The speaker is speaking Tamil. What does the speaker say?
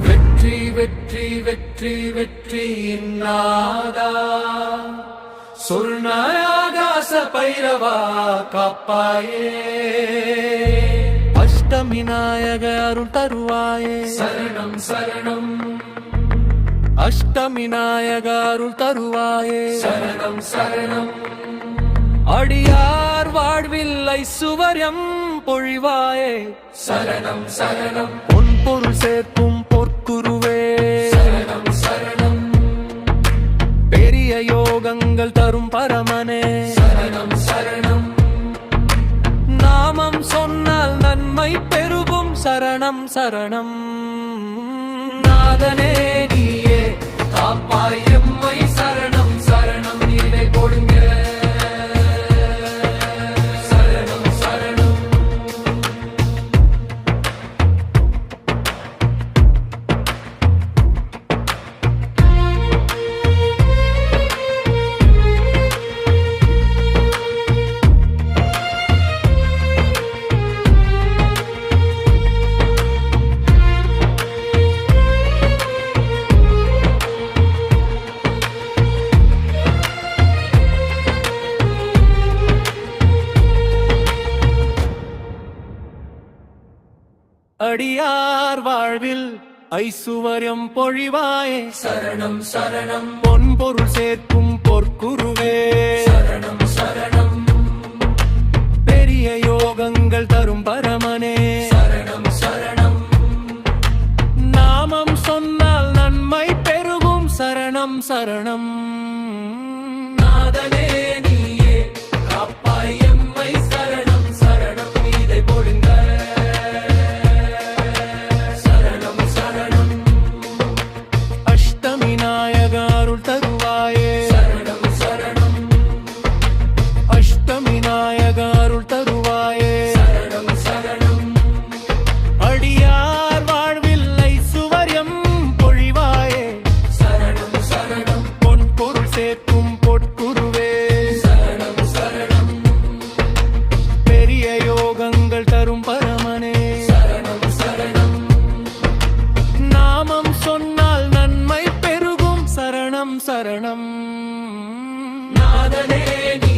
வெற்றி வெற்றி வெற்றி வெற்றியின் நாதா சொர்ணாகாச பைரவா காப்பாயே அஷ்டமி நாயக அருள் தருவாயே சரணம் சரணம் அஷ்டமி நாயக அருள் தருவாயே சரணம் சரணம் அடியார் வாழ்வில் ஐசுவர்யம் பொழிவாயே சரணம் சரணம் பொன் பொருள் சேர்க்கும் பொற்குருவே சரணம் சரணம் பெரிய யோகங்கள் தரும் பரமனே சரணம் சரணம் நாமம் சொன்னால் நன்மை பெருகும் சரணம் சரணம் நாதனே நீயே காப்பாய் எம்மை சரணம் சரணம் நீரை கொடுங்க சரணம் சரணம் அடியார் வாழ்வில் ஐசுவர்யம் பொழிவாயே சரணம் சரணம் பொன் பொருள் சேர்க்கும் பொற்குருவே சரணம் சரணம் பெரிய யோகங்கள் தரும் பரமனே சரணம் சரணம் நாமம் சொன்னால் நன்மை பெருகும் சரணம் சரணம் நாதனே நீயே காப்பாய் எம்மை சரணம் சரணம் இதை பொழுங்க சரணம் நாதனே நீ